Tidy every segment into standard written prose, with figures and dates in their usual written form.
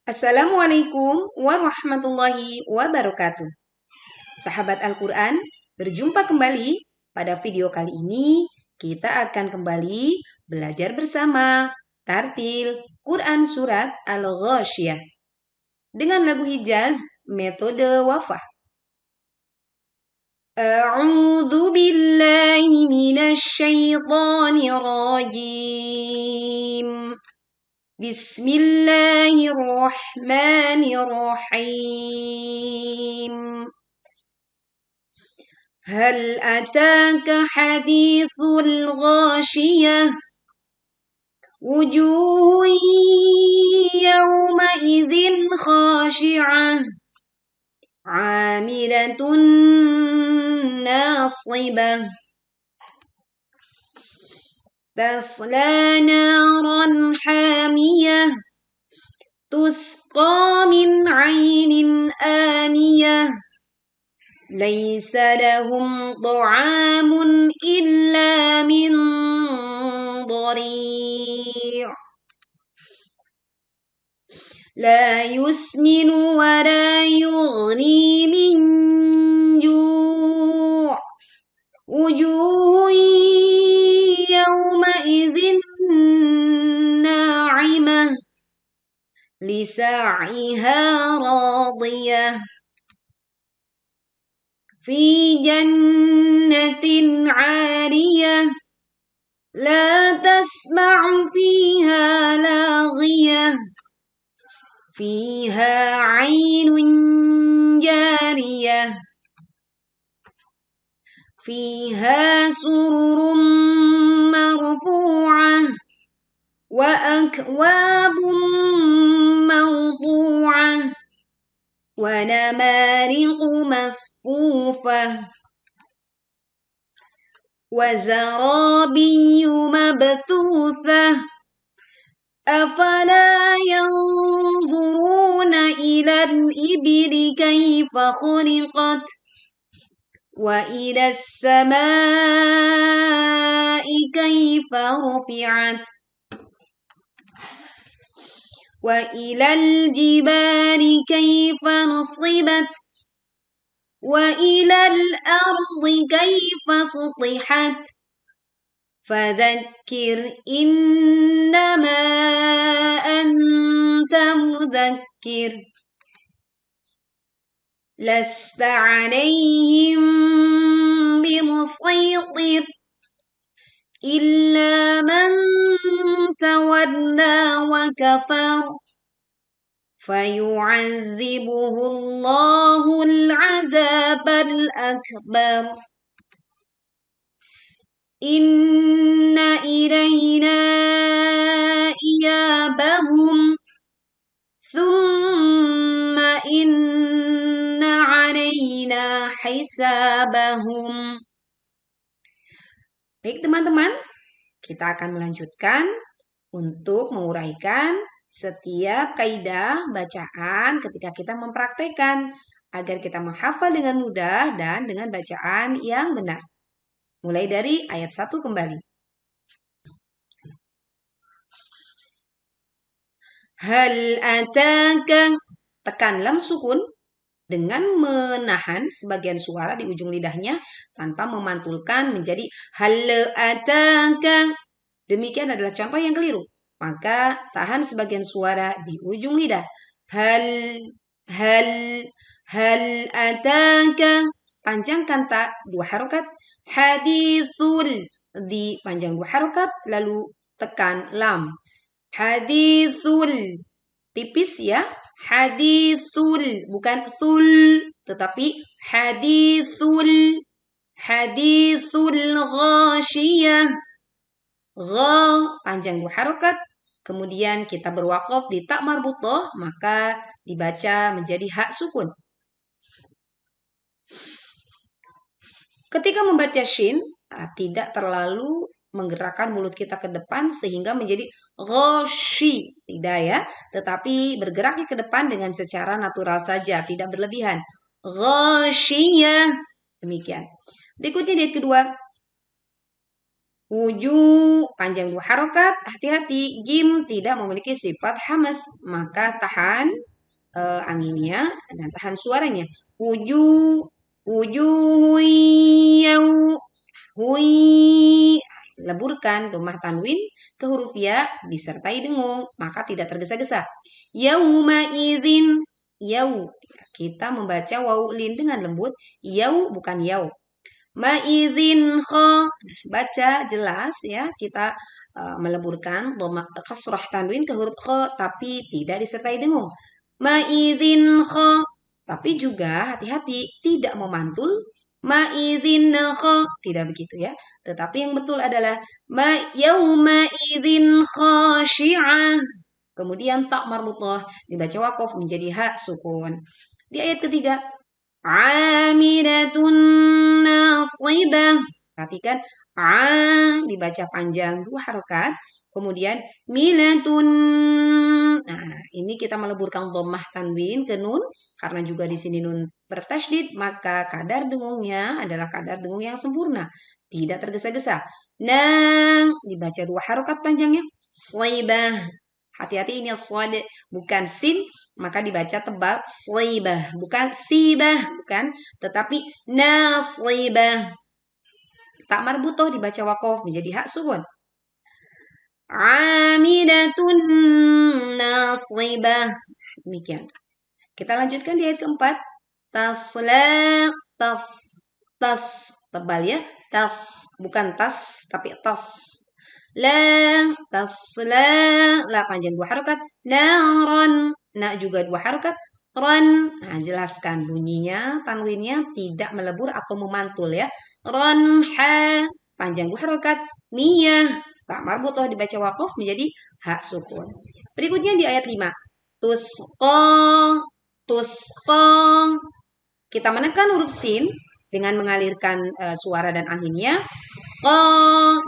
Assalamualaikum warahmatullahi wabarakatuh. Sahabat Al-Quran, berjumpa kembali. Pada video kali ini, kita akan kembali belajar bersama Tartil Quran Surat Al-Ghasyiyah dengan lagu Hijaz metode wafah. A'udzu billahi minasy syaithanir rajim. Bismillahirrahmanirrahim. Hal ataka hadithul ghashiyah. Wujuhun yawma idzin khashi'ah. Amilatun nasibah. تصلى نارا حامية تسقى من عين آنية ليس لهم طعام إلا من ضريع لا يسمن ولا يغني من جوع وجوه يومئذ ناعمة لسعيها راضية في جنة عالية لا تسمع فيها لاغية فيها عين جارية فيها سرر مرفوعة وأكواب موضوعة ونمارق مصفوفة وزرابي مبثوثة أفلا ينظرون إلى الإبل كيف خلقت وإلى السماء كيف رفعت وإلى الجبال كيف نصبت وإلى الأرض كيف سطحت فذكر إنما أنت مذكر لست عليهم بمسيطر إلا من تولى وكفر فيعذبه الله العذاب الأكبر إن إلينا إيابهم ثم إن علينا حسابهم. Baik teman-teman, kita akan melanjutkan untuk menguraikan setiap kaidah bacaan ketika kita mempraktekkan agar kita menghafal dengan mudah dan dengan bacaan yang benar. Mulai dari ayat 1 kembali. Hal ataka, tekan lam sukun dengan menahan sebagian suara di ujung lidahnya tanpa memantulkan menjadi hal ataka. Demikian adalah contoh yang keliru. Maka tahan sebagian suara di ujung lidah. Hal ataka. Panjangkan ta 2 harokat. Hadithul di panjang 2 harokat. Lalu tekan lam. Hadithul. Tipis ya. Hadithul. Bukan thul. Tetapi hadithul. Hadithul ghasyiyah. Gha panjang 2 harokat. Kemudian kita berwaqaf di ta marbutah, maka dibaca menjadi hak sukun. Ketika membaca shin, tidak terlalu menggerakkan mulut kita ke depan sehingga menjadi ghashi, tidak ya, tetapi bergeraknya ke depan dengan secara natural saja, tidak berlebihan. Ghasyiyah, demikian. Berikutnya ayat kedua. Wuju, panjang 2 harokat. Hati-hati, jim tidak memiliki sifat hamas. Maka tahan anginnya dan tahan suaranya. Wuju, wujuhu yau, hui. Leburkan dhammah tanwin ke huruf ya disertai dengung, maka tidak tergesa-gesa. Yauma idzin, yau. Kita membaca waw lin dengan lembut, yau bukan yau. Ma idzin kha, baca jelas ya, kita meleburkan dhammah kasrah tanwin ke huruf kha tapi tidak disertai dengung. Ma idzin kha, tapi juga hati-hati tidak memantul ma idzin kha, tidak begitu ya. Tetapi yang betul adalah ma yauma idzin khashi'ah. Kemudian tak marbutah dibaca waqaf menjadi ha sukun. Di ayat ketiga, amidatun nasibah. Perhatikan dibaca panjang 2 harokat. Kemudian milatun. Nah, ini kita meleburkan dhammah tanwin ke nun karena juga di sini nun bertasydid, maka kadar dengungnya adalah kadar dengung yang sempurna, tidak tergesa-gesa. Nang dibaca 2 harokat panjangnya. Slaibah. Hati-hati ini shad bukan sin, maka dibaca tebal slaibah, bukan sibah, bukan, tetapi naslibah. Tak marbutoh dibaca waqaf menjadi hak sukun. Amidatun nasibah. Demikian. Kita lanjutkan di ayat keempat. Tasla, tas tebal ya. Tas bukan tas tapi tas. La tasla, la panjang 2 harokat. Naran, na juga 2 harokat. Ran, nah jelaskan bunyinya, tanwinnya tidak melebur atau memantul ya. Ranha, panjang 2 harokat. Miyah, tak marbutoh dibaca waqaf menjadi hak sukun. Berikutnya di ayat 5. Tusqa, tusqa. Kita menekan huruf sin dengan mengalirkan suara dan anginnya. Qa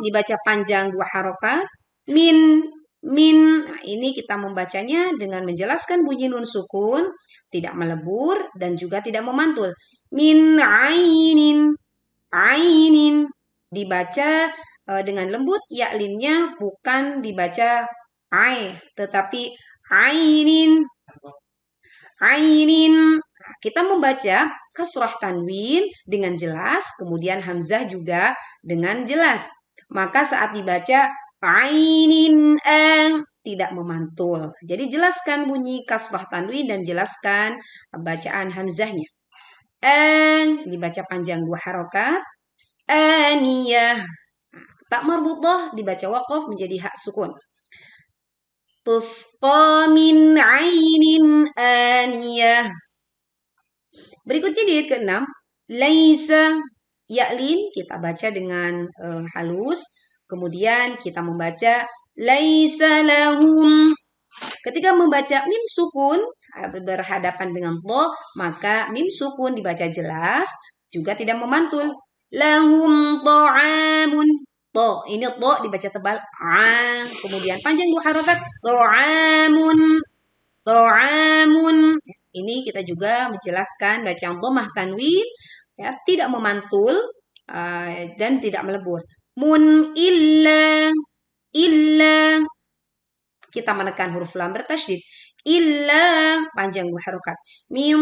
dibaca panjang 2 harokat. Min. Nah, ini kita membacanya dengan menjelaskan bunyi nun sukun, tidak melebur dan juga tidak memantul. Min ainin. Ainin dibaca dengan lembut, ya linnya bukan dibaca ai, tetapi ainin. Ainin. Kita membaca kasrah tanwin dengan jelas, kemudian hamzah juga dengan jelas. Maka saat dibaca ainin tidak memantul. Jadi jelaskan bunyi kasrah tanwin dan jelaskan bacaan hamzahnya. Dibaca panjang 2 harokat. Aniyah. Tak marbutah dibaca waqaf menjadi hak sukun. Tusqa min ainin aniyah. Berikutnya di ayat ke-6. Laisa, ya'lin kita baca dengan halus. Kemudian kita membaca laisa lahum. Ketika membaca mim sukun berhadapan dengan to, maka mim sukun dibaca jelas, juga tidak memantul. Lahum ta'amun. To, ini to dibaca tebal. Kemudian panjang 2 harokat. Ta'amun. Ta'amun. Ini kita juga menjelaskan bacaan dhammah tanwin ya, tidak memantul dan tidak melebur. Mun illa kita menekan huruf lam bertasydid. Illa panjang 2 harokat. Min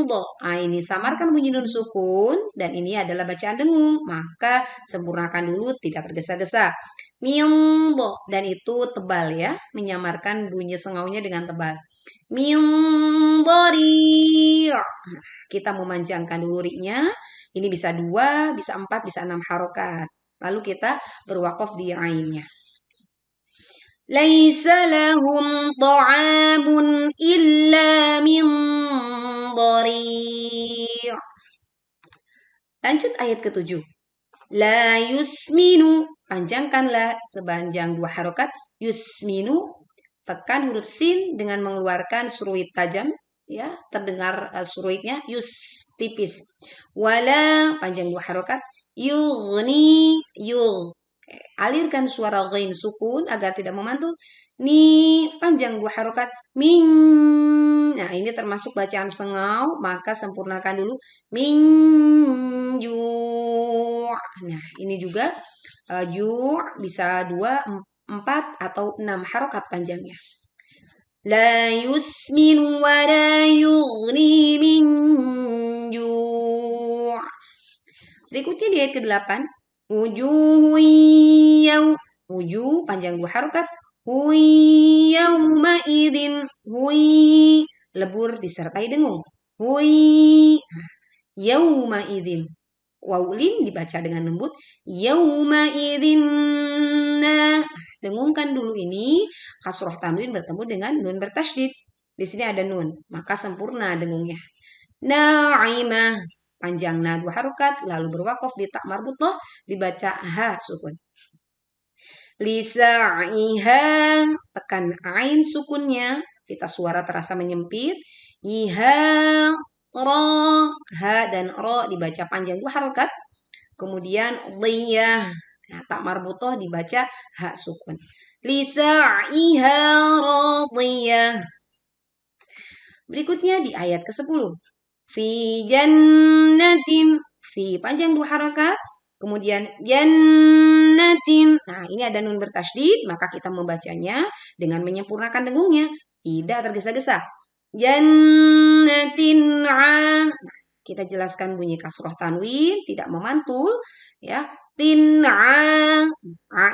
do. Ini samarkan bunyi nun sukun dan ini adalah bacaan dengung, maka sempurnakan dulu tidak tergesa-gesa. Min do, dan itu tebal ya, menyamarkan bunyi sengaunya dengan tebal. Min dari. Kita memanjangkan dulu ri-nya. Ini bisa 2, bisa 4, bisa 6 harokat. Lalu kita berwaqaf di ainnya. Laisa lahum ta'amun illa min dari'. Lanjut ayat ke-7. La yusminu, panjangkan la sepanjang 2 harokat. Yusminu, tekan huruf sin dengan mengeluarkan suruit tajam ya, terdengar suruitnya yus tipis. Wala panjang 2 harokat. Yughni, alirkan suara ghain sukun agar tidak memantul. Ni panjang 2 harokat. Min. Nah, ini termasuk bacaan sengau, maka sempurnakan dulu. Min ju'. Nah, ini juga Ju' bisa 2, 4 atau 6 harokat panjangnya. La yusmin wa la yughni min ju'. Berikutnya di ayat ke-8. Wujuhu wujuh panjang 2 harokat. Hui yauma idin. Hui lebur disertai dengung. Hui yauma idin. Waulin dibaca dengan lembut. Yauma idin. Nah, dengungkan dulu ini. Kasroh tanwin bertemu dengan nun bertasydid. Di sini ada nun, maka sempurna dengungnya. Na'imah panjang na 2 harokat, lalu berwakof di tak marbutah dibaca ha sukun. Lisa'iha tekan ain sukunnya, kita suara terasa menyempit. Iha ra, ha dan ro dibaca panjang 2 harokat. Kemudian dhiyah, nah, tak marbutah dibaca ha sukun. Lisa'iha radiyah. Berikutnya di ayat ke-10. Fi jannatin, fi panjang 2 harokat, kemudian jannatin. Nah, ini ada nun bertasydid, maka kita membacanya dengan menyempurnakan dengungnya, tidak tergesa-gesa. Jannatin kita jelaskan bunyi kasroh tanwin, tidak memantul, ya. Tin'a,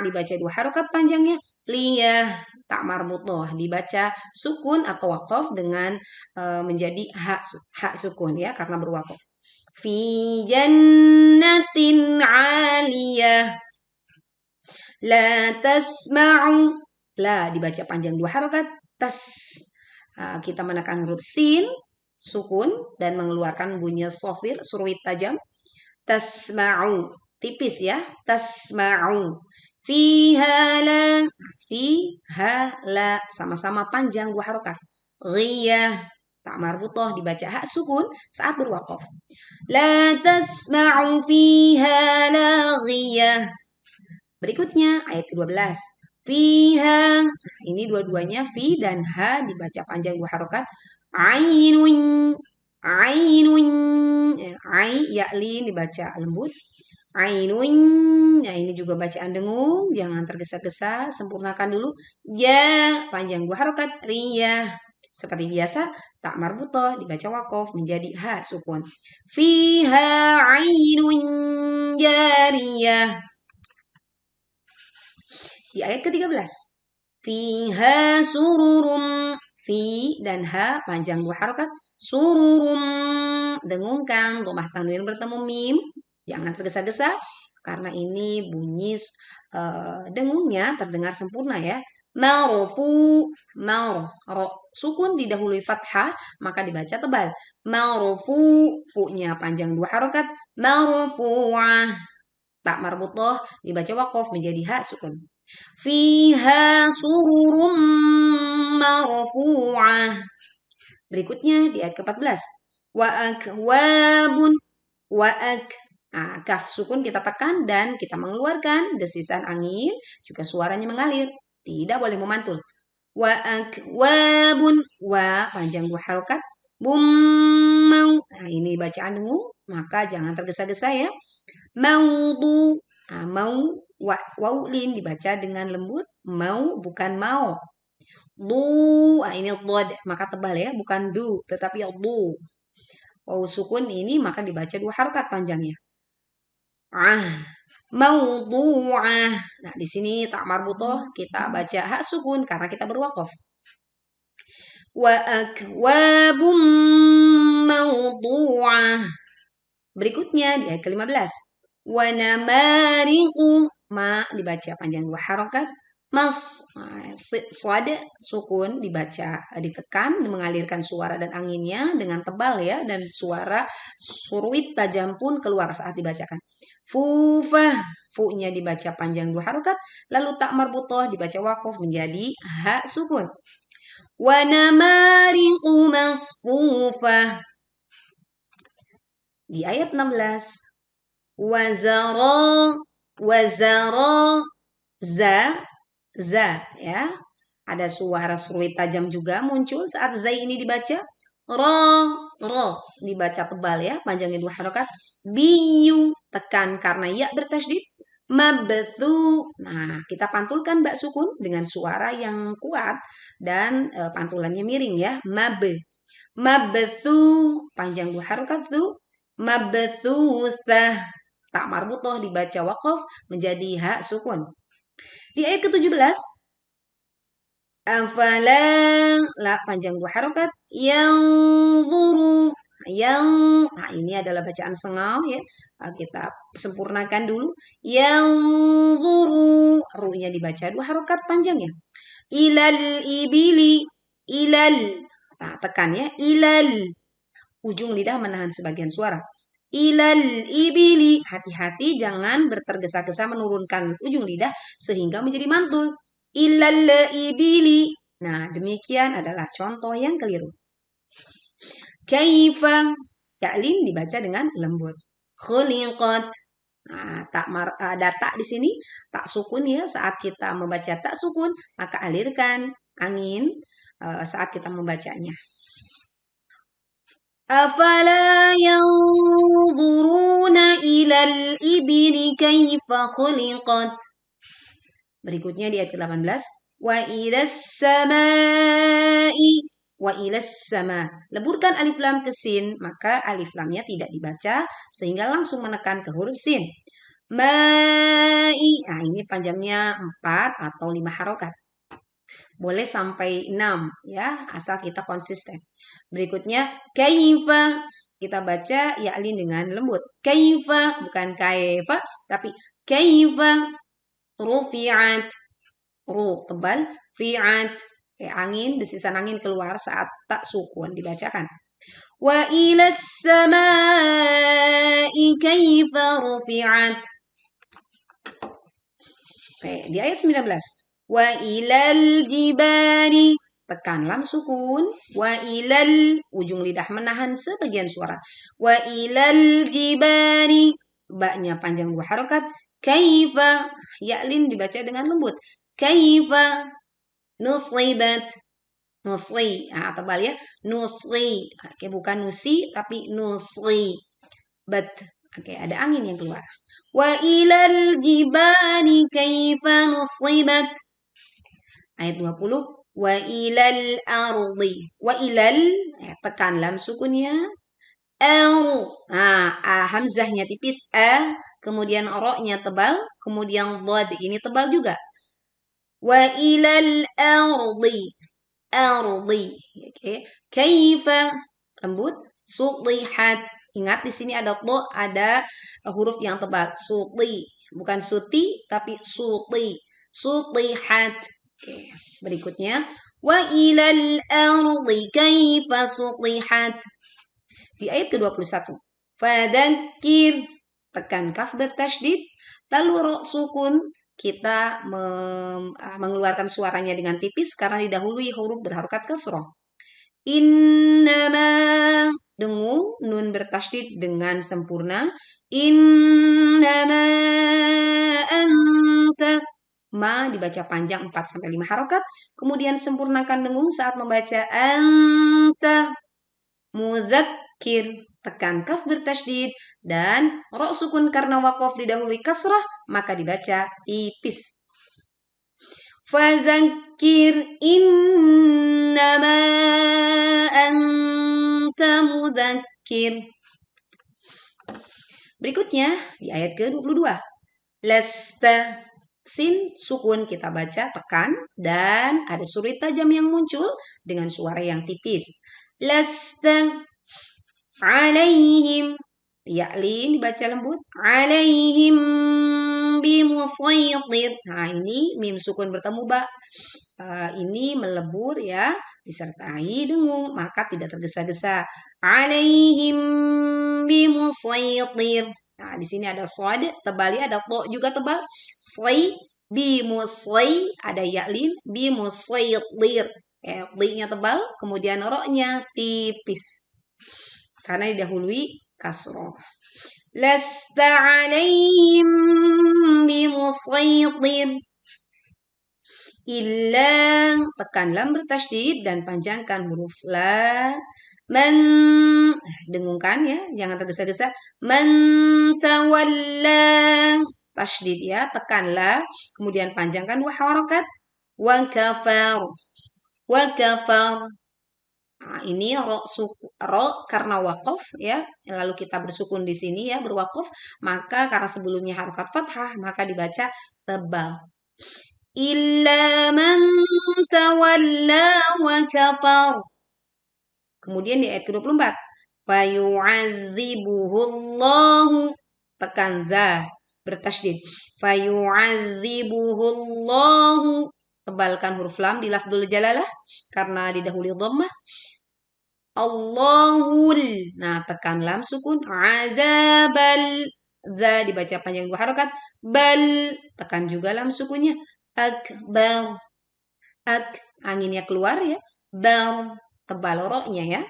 dibaca 2 harokat panjangnya. Liyah tak marbutah dibaca sukun atau wakof dengan menjadi hak sukun ya karena berwakof. Fi jannatin 'aliyah. La tasma'u, la dibaca panjang 2 harokat. Kita menekan huruf sin sukun dan mengeluarkan bunyi sofir surwit tajam. Tasma'u tipis ya. Tasma'u. Fiha la, fiha la sama-sama panjang 2 harokat. Ghiyah tak marbutah dibaca hak sukun saat berwakof. La tasma'u fiha laghiyah. Berikutnya ayat ke-12. Fiha, ini dua-duanya fi dan ha dibaca panjang 2 harokat. Ainun, ainun, ai ya'lin dibaca lembut. Ainun, nah ini juga bacaan dengung, jangan tergesa-gesa, sempurnakan dulu. Ya, panjang 2 harokat, riyah. Seperti biasa, tak marbutah dibaca wakof menjadi ha sukun. Fiha ainun jariyah. Di ayat ke-13. Fiha sururum, fi dan ha panjang 2 harokat. Sururum, dengungkan, domah tanwin bertemu mim. Jangan tergesa-gesa karena ini bunyi dengungnya terdengar sempurna ya. Marfu, ro sukun didahului fathah maka dibaca tebal. Marfu, fu-nya panjang 2 harokat. Marfu'ah, tak marbutah dibaca wakof menjadi ha sukun. Fiha sururum marfu'ah. Berikutnya di ayat ke-14. Wa akwabun, wa kaf sukun kita tekan dan kita mengeluarkan desisan angin, juga suaranya mengalir, tidak boleh memantul. Wa akwabun, wa panjang 2 harokat. Bum mau, nah ini bacaan dengung, maka jangan tergesa-gesa ya. Maudu, mau waulin dibaca dengan lembut, mau bukan mau. Du, ini dod, maka tebal ya, bukan du, tetapi du. Waw sukun ini maka dibaca 2 harokat panjangnya. Mawdu'ah. Nah, di sini tak marbutah kita baca hak sukun karena kita berwakof. Wa akwabum mawdu'ah. Berikutnya di ayat ke-15. Wa namariqu, ma dibaca panjang 2 harokat. Mas swad sukun dibaca ditekan mengalirkan suara dan anginnya dengan tebal ya dan suara surwit tajam pun keluar saat dibacakan. Fufah, fu-nya dibaca panjang 2 harokat lalu tak marbutah dibaca wakof menjadi ha sukun. Wa namariqu masfufah. Di ayat 16. Wazara za ya. Ada suara surwit tajam juga muncul saat za ini dibaca. Ro dibaca tebal ya, panjangnya 2 harokat. Biyu tekan karena ya bertasydid. Mabthu. Nah, kita pantulkan bak sukun dengan suara yang kuat dan pantulannya miring ya. Mabthu, panjang dua harokat tu. Mabthusah. Tak marbutoh dibaca waqaf menjadi ha sukun. Di ayat ke-17, afala, la panjang dua harokat, yang zuru, yang, nah ini adalah bacaan sengau ya. Kita sempurnakan dulu. Yang zuru, ru-nya dibaca dua harokat panjang ya. Ilal ibili, ilal, nah tekan ya, ilal, ujung lidah menahan sebagian suara. Ilal ibili, hati-hati jangan bertergesa-gesa menurunkan ujung lidah sehingga menjadi mantul. Ilal ibili. Nah, demikian adalah contoh yang keliru. Kaifa, ya'lin dibaca dengan lembut. Khuliqat. Nah, ada tak di sini, tak sukun ya. Saat kita membaca tak sukun, maka alirkan angin saat kita membacanya. Afala yanzuruna ilal ibili kaifa khuliqat. Berikutnya di ayat ke-18. Wa ilas samai. Wa ilas sama. Leburkan alif lam ke sin, maka alif lamnya tidak dibaca sehingga langsung menekan ke huruf sin. Mai. Nah, ini panjangnya 4 atau 5 harokat. Boleh sampai 6 ya, asal kita konsisten. Berikutnya kaifa. Kita baca ya'lin dengan lembut. Kaifa, bukan kaifa, tapi kaifa. Rufi'at. Ru tebal, fi'at. Angin, desisan angin keluar saat tak sukun dibacakan. Wa ilas samai kaifa rufi'at. Di ayat 19. Wa ilal jibari, tekan lam sukun. Wa ilal, ujung lidah menahan sebagian suara. Wa ilal jibari, baknya panjang dua harokat. Kaifa, ya'lin dibaca dengan lembut. Kaifa nusibat. Nusri, nah, tebal ya. Nusri, oke, bukan nusi tapi nusri. Oke, ada angin yang keluar. Wa ilal jibali kaifa nusibat. Ayat 20. Wa ilal ardi. Wa ilal, tekan lam sukunnya. Hamzahnya tipis kemudian ro-nya tebal, kemudian dhad ini tebal juga. Wa ilal ardi. Ardi. Oke. Kaifa, lembut. Sutihat. Ingat di sini ada to, ada huruf yang tebal. Suti, bukan suti tapi suti. Sutihat. Oke. Berikutnya wa ilal ardi kaifa sutihat. Di ayat ke-21. Fadzakir, tekan kaf bertasydid, lalu ro sukun, kita mengeluarkan suaranya dengan tipis karena didahului huruf berharokat kasrah. Innama, dengung nun bertasydid dengan sempurna. Innama anta, ma dibaca panjang 4 sampai 5 harokat, kemudian sempurnakan dengung saat membaca anta. Mudzakir, tekan kaf bertasydid dan ro sukun karena waqaf didahului kasrah maka dibaca tipis. Fadzakir innama anta mudzakir. Berikutnya di ayat ke-22. Lasta, sin sukun kita baca tekan dan ada suri tajam yang muncul dengan suara yang tipis. Lasta alaihim, ya'lin dibaca lembut. Alaihim bimusaytir. Nah, ini mim sukun bertemu ba. Ini melebur ya, disertai dengung, maka tidak tergesa-gesa. Alaihim bimusaytir. Nah, di sini ada shad, tebal ya, ada to juga tebal. Say, bimusay, ada ya'lin, bimusaytir. D-nya tebal, kemudian ro-nya tipis. Karena didahului kasroh. Lasta alaihim bimusaytir. Illa, tekan lam bertasydid dan panjangkan huruf la. Man, dengungkan ya, jangan tergesa-gesa. Man tawalla. tasydid ya, tekanlah, kemudian panjangkan 2 harokat. Wa kafar. Wa kafar. Nah, ini ro karena wakaf ya, lalu kita bersukun di sini ya, berwakaf, maka karena sebelumnya harokat fathah, maka dibaca tebal. Illa man tawalla wa kafar. Kemudian di ayat ke-24, fayu'adzibuhullahu, tekan za, bertasydid. Fayu'adzibuhullahu, tebalkan huruf lam di lafdzul jalalah karena didahului dhammah. Allahul, nah tekan lam sukun. Azabal, za dibaca panjang 2 harokat. Bal, tekan juga lam sukunnya. Akbar, anginnya keluar ya. Bal, tebal roknya ya.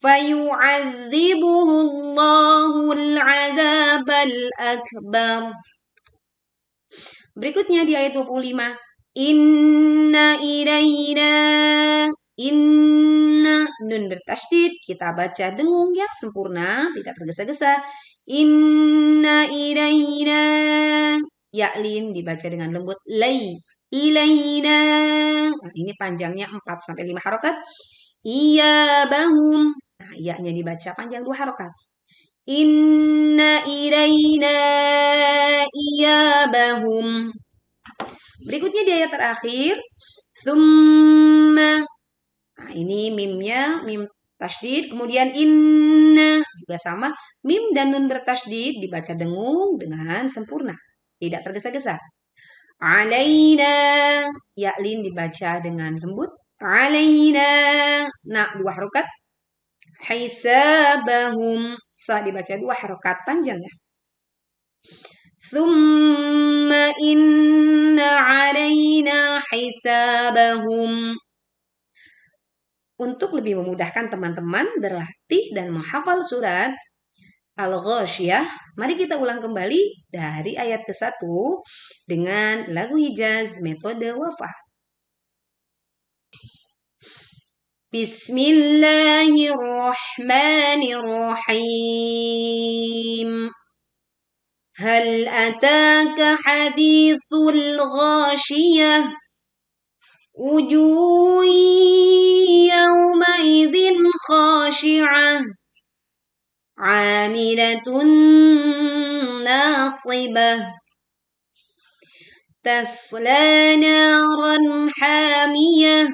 Fayu'adzibuhullahul azabal akbar. Berikutnya di ayat 25. Inna ilaina. Inna, nun bertasydid, kita baca dengung yang sempurna, tidak tergesa-gesa. Inna ilaina. Ya'lin dibaca dengan lembut. Lay. Ilaina. Nah, ini panjangnya 4 sampai 5 harokat. Iyabahum. Nah, iya-nya dibaca panjang 2 harokat. Inna ilaina iyabahum. Berikutnya di ayat terakhir. Tsumma. Nah, ini mimnya, mim tasydid. Kemudian inna juga sama. Mim dan nun bertasydid dibaca dengung dengan sempurna. Tidak tergesa-gesa. Alaina. Ya'lin dibaca dengan lembut. Alaina. Nah, 2 harokat. Hisabahum. Sa dibaca 2 harokat panjang ya. Thumma inna alaina hisabahum. Untuk lebih memudahkan teman-teman berlatih dan menghafal surat Al-Ghasyiyah, mari kita ulang kembali dari ayat ke-1 dengan lagu Hijaz metode wafah. Bismillahirrahmanirrahim. Hal ataka hadithul ghashiyah. Wujuh yawmaidhin khashi'ah. Amilatun nasibah. Tasla naran hamiyah.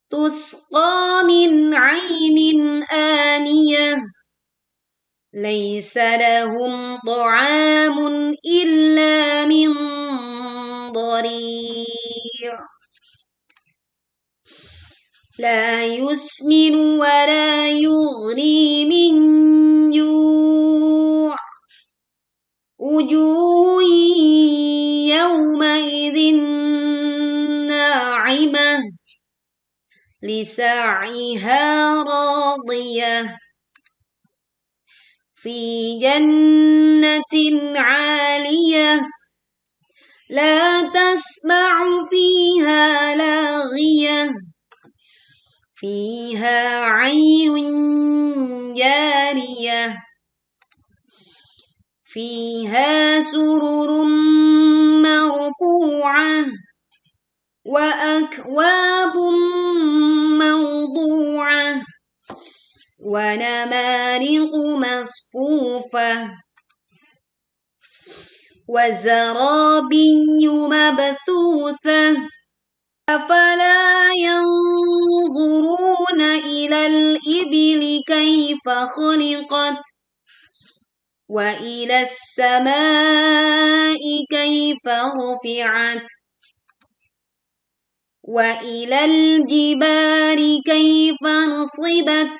Tusqa min 'ainin aniyah. Laisa lahum ta'amun illa min dhari'. La yusmin wa la yughni min ju'. Wujuh yawmaidhin na'imah. Lisa'iha radiyah. Fi jannatin 'aliyah. La tasma'u fiha laghiyah. Fiha 'ainun jariyah. Fiha sururun marfu'ah. Wa akwabun mawdu'ah. Wa namariqu masfufah. Wa zarabiyyu mabthusah. Afala yanzuruna ilal ibili kaifa khuliqat. Wa ilas samai kaifa rufi'at. Wa ilal jibari kaifa nusibat.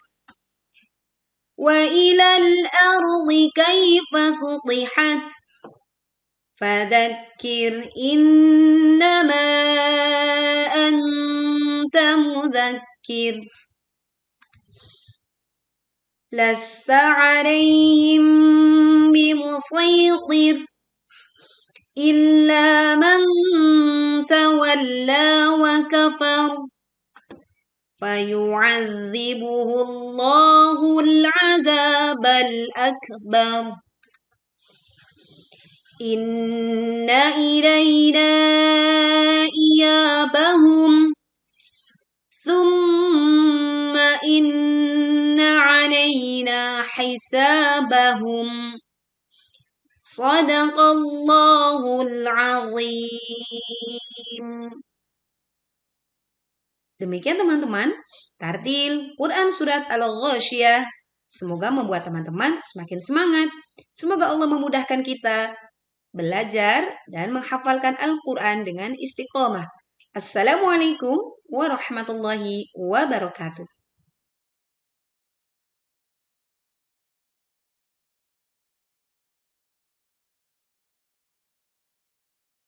Wa ilal ardi kaifa sutihat. Fadzakir innama anta mudzakkir. Lasta 'alaihim bimusaytir. Illa man tawalla wa kafar. Fayu'adzibuhullahul 'adzabal akbar. Inna ilaina iyabahum. Thumma inna alaina hisabahum. Sadaqallahul azim. Demikian teman-teman, tartil Quran Surat Al-Ghasyiyah. Semoga membuat teman-teman semakin semangat. Semoga Allah memudahkan kita belajar dan menghafalkan Al-Quran dengan istiqomah. Assalamualaikum warahmatullahi wabarakatuh.